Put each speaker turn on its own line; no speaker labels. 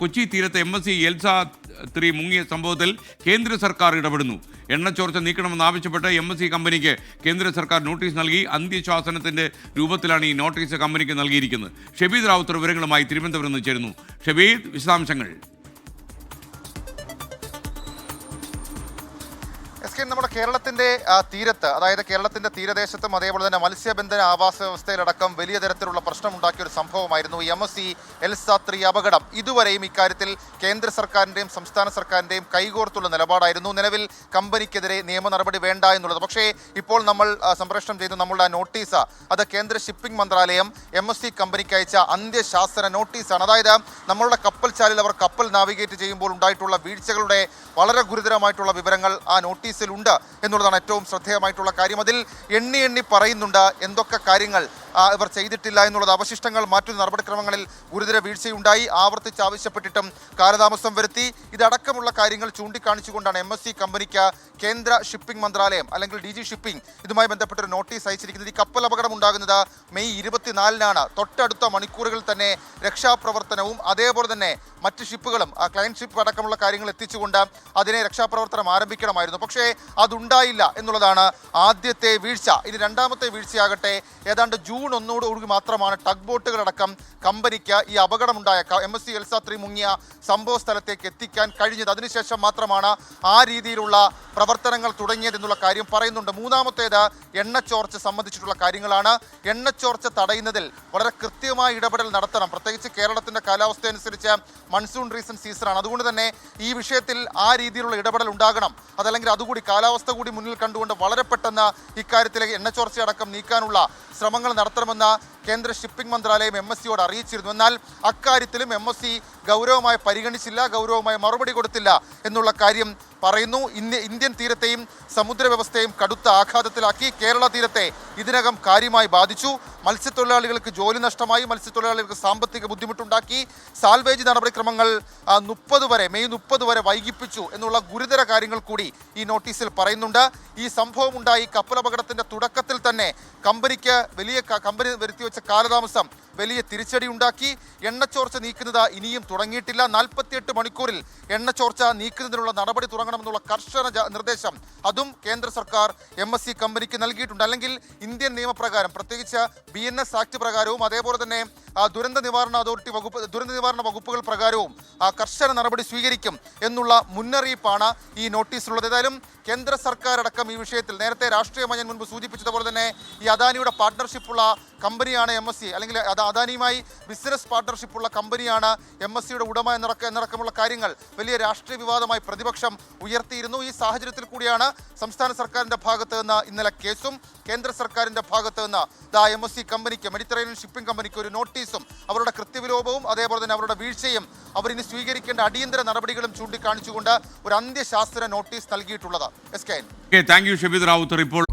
കൊച്ചി തീരത്ത് MSC Elsa 3 മുങ്ങിയ സംഭവത്തിൽ കേന്ദ്ര സർക്കാർ ഇടപെടുന്നു. എണ്ണച്ചോർച്ച നീക്കണമെന്നാവശ്യപ്പെട്ട് MSC കമ്പനിക്ക് കേന്ദ്ര സർക്കാർ നോട്ടീസ് നൽകി. അന്ത്യശാസനത്തിന്റെ രൂപത്തിലാണ് ഈ നോട്ടീസ് കമ്പനിക്ക് നൽകിയിരിക്കുന്നത്. ഷബീദ് റാവുത്തർ വിവരങ്ങളുമായി തിരുവനന്തപുരം നിന്ന് ചേരുന്നു. ഷബീദ്, വിശദാംശങ്ങൾ.
നമ്മുടെ കേരളത്തിന്റെ തീരത്ത്, അതായത് കേരളത്തിന്റെ തീരദേശത്തും അതേപോലെ തന്നെ മത്സ്യബന്ധന ആവാസ വ്യവസ്ഥയിലടക്കം വലിയ തരത്തിലുള്ള പ്രശ്നമുണ്ടാക്കിയ ഒരു സംഭവമായിരുന്നു MSC എൽസ 3 അപകടം. ഇതുവരെയും ഇക്കാര്യത്തിൽ കേന്ദ്ര സർക്കാരിന്റെയും സംസ്ഥാന സർക്കാരിന്റെയും കൈകോർത്തുള്ള നിലപാടായിരുന്നു. നിലവിൽ കമ്പനിക്കെതിരെ നിയമ നടപടി വേണ്ട എന്നുള്ളത്. പക്ഷേ ഇപ്പോൾ നമ്മൾ സംപ്രേഷണം ചെയ്ത നമ്മളുടെ നോട്ടീസ് അത് കേന്ദ്ര ഷിപ്പിംഗ് മന്ത്രാലയം MSC കമ്പനിക്ക് അയച്ച അന്ത്യശാസന നോട്ടീസാണ്. അതായത് നമ്മളുടെ കപ്പൽ ചാലിൽ അവർ കപ്പൽ നാവിഗേറ്റ് ചെയ്യുമ്പോൾ ഉണ്ടായിട്ടുള്ള വീഴ്ചകളുടെ വളരെ ഗുരുതരമായിട്ടുള്ള വിവരങ്ങൾ ആ നോട്ടീസിൽ ഉണ്ട് എന്നുള്ളതാണ് ഏറ്റവും ശ്രദ്ധേയമായിട്ടുള്ള കാര്യം. അതിൽ എണ്ണി പറയുന്നുണ്ട് എന്തൊക്കെ കാര്യങ്ങൾ ഇവർ ചെയ്തിട്ടില്ല എന്നുള്ളത്. അവശിഷ്ടങ്ങൾ മാറ്റുന്ന നടപടിക്രമങ്ങളിൽ ഗുരുതര വീഴ്ചയുണ്ടായി, ആവർത്തിച്ച് ആവശ്യപ്പെട്ടിട്ടും കാലതാമസം വരുത്തി. ഇതടക്കമുള്ള കാര്യങ്ങൾ ചൂണ്ടിക്കാണിച്ചുകൊണ്ടാണ് MSC കമ്പനിക്ക് കേന്ദ്ര ഷിപ്പിംഗ് മന്ത്രാലയം അല്ലെങ്കിൽ DG ഷിപ്പിംഗ് ഇതുമായി ബന്ധപ്പെട്ടൊരു നോട്ടീസ് അയച്ചിരിക്കുന്നത്. ഈ കപ്പൽ അപകടം ഉണ്ടാകുന്നത് മെയ് 24-നാണ്. തൊട്ടടുത്ത മണിക്കൂറുകളിൽ തന്നെ രക്ഷാപ്രവർത്തനവും അതേപോലെ തന്നെ മറ്റ് ഷിപ്പുകളും ക്ലയൻറ്റ് ഷിപ്പ് അടക്കമുള്ള കാര്യങ്ങൾ എത്തിച്ചുകൊണ്ട് അതിനെ രക്ഷാപ്രവർത്തനം ആരംഭിക്കണമായിരുന്നു. പക്ഷേ അതുണ്ടായില്ല എന്നുള്ളതാണ് ആദ്യത്തെ വീഴ്ച. ഇനി രണ്ടാമത്തെ വീഴ്ചയാകട്ടെ ഏതാണ്ട് ജൂൺ 1 മാത്രമാണ് ടഗ് ബോട്ടുകളടക്കം കമ്പനിക്ക് ഈ അപകടമുണ്ടായ MSC എൽസ 3 മുങ്ങിയ സംഭവ സ്ഥലത്തേക്ക് എത്തിക്കാൻ കഴിഞ്ഞത്. അതിനുശേഷം മാത്രമാണ് ആ രീതിയിലുള്ള പ്രവർത്തനങ്ങൾ തുടങ്ങിയതെന്നുള്ള കാര്യം പറയുന്നുണ്ട്. മൂന്നാമത്തേത് എണ്ണച്ചോർച്ച സംബന്ധിച്ചിട്ടുള്ള കാര്യങ്ങളാണ്. എണ്ണച്ചോർച്ച തടയുന്നതിൽ വളരെ കൃത്യമായ ഇടപെടൽ നടത്തണം. പ്രത്യേകിച്ച് കേരളത്തിൻ്റെ കാലാവസ്ഥ അനുസരിച്ച് മൺസൂൺ സീസണാണ്. അതുകൊണ്ട് തന്നെ ഈ വിഷയത്തിൽ ആ രീതിയിലുള്ള ഇടപെടൽ ഉണ്ടാകണം. അതല്ലെങ്കിൽ അതുകൂടി കാലാവസ്ഥ കൂടി മുന്നിൽ കണ്ടുകൊണ്ട് വളരെ പെട്ടെന്ന് ഇക്കാര്യത്തിലെ എണ്ണച്ചോർച്ചയടക്കം നീക്കാനുള്ള ശ്രമങ്ങൾ നടത്തണമെന്ന് കേന്ദ്ര ഷിപ്പിംഗ് മന്ത്രാലയം MSCയോട് അറിയിച്ചിരുന്നു. എന്നാൽ അക്കാര്യത്തിലും MSC ഗൗരവമായി പരിഗണിച്ചില്ല, ഗൗരവമായി മറുപടി കൊടുത്തില്ല എന്നുള്ള കാര്യം പറയുന്നു. ഇന്ത്യൻ തീരത്തെയും സമുദ്ര വ്യവസ്ഥയും കടുത്ത ആഘാതത്തിലാക്കി. കേരള തീരത്തെ ഇതിനകം കാര്യമായി ബാധിച്ചു. മത്സ്യത്തൊഴിലാളികൾക്ക് ജോലി നഷ്ടമായി, മത്സ്യത്തൊഴിലാളികൾക്ക് സാമ്പത്തിക ബുദ്ധിമുട്ടുണ്ടാക്കി. സാൽവേജ് നടപടിക്രമങ്ങൾ മെയ് 30 വരെ വൈകിപ്പിച്ചു എന്നുള്ള ഗുരുതര കാര്യങ്ങൾ കൂടി ഈ നോട്ടീസിൽ പറയുന്നുണ്ട്. ഈ സംഭവം ഉണ്ടായി കപ്പലപകടത്തിൻ്റെ തുടക്കത്തിൽ തന്നെ കമ്പനിക്ക് കമ്പനി വരുത്തിവെച്ച കാലതാമസം വലിയ തിരിച്ചടി ഉണ്ടാക്കി. എണ്ണച്ചോർച്ച നീക്കുന്നത് ഇനിയും തുടങ്ങിയിട്ടില്ല. 48 മണിക്കൂറിൽ എണ്ണച്ചോർച്ച നീക്കുന്നതിനുള്ള നടപടി തുടങ്ങണമെന്നുള്ള കർശന നിർദ്ദേശം അതും കേന്ദ്ര സർക്കാർ MSC കമ്പനിക്ക് നൽകിയിട്ടുണ്ട്. അല്ലെങ്കിൽ ഇന്ത്യൻ നിയമപ്രകാരം, പ്രത്യേകിച്ച് BNS ആക്ട് പ്രകാരവും അതേപോലെ തന്നെ ദുരന്ത നിവാരണ വകുപ്പുകൾ പ്രകാരവും കർശന നടപടി സ്വീകരിക്കും എന്നുള്ള മുന്നറിയിപ്പാണ് ഈ നോട്ടീസിലുള്ളത്. ഏതായാലും കേന്ദ്ര സർക്കാർ അടക്കം ഈ വിഷയത്തിൽ നേരത്തെ രാഷ്ട്രീയമായി ഞാൻ മുൻപ് സൂചിപ്പിച്ചതുപോലെ തന്നെ ഈ അദാനിയുടെ പാർട്ട്ണർഷിപ്പുള്ള കമ്പനിയാണ് MSC, അല്ലെങ്കിൽ അദാനിയുമായി ബിസിനസ് പാർട്ട്ണർഷിപ്പുള്ള കമ്പനിയാണ് MSCയുടെ ഉടമ എന്നടക്കമുള്ള കാര്യങ്ങൾ വലിയ രാഷ്ട്രീയ വിവാദമായി പ്രതിപക്ഷം ഉയർത്തിയിരുന്നു. ഈ സാഹചര്യത്തിൽ കൂടിയാണ് സംസ്ഥാന സർക്കാരിൻ്റെ ഭാഗത്ത് നിന്ന് ഇന്നലെ കേസും കേന്ദ്ര സർക്കാരിൻ്റെ ഭാഗത്ത് നിന്ന് MSC കമ്പനിക്ക്, മെഡിറ്ററേനിയൻ ഷിപ്പിംഗ് കമ്പനിക്ക് ഒരു നോട്ടീസും അവരുടെ കൃത്യവിലോപവും അതേപോലെ തന്നെ അവരുടെ വീഴ്ചയും അവരിനി സ്വീകരിക്കേണ്ട അടിയന്തര നടപടികളും ചൂണ്ടിക്കാണിച്ചുകൊണ്ട് ഒരു അന്ത്യശാസ്ത്ര നോട്ടീസ് നൽകിയിട്ടുള്ളത്.
Thank you Shabeed Rawther. ഇപ്പോൾ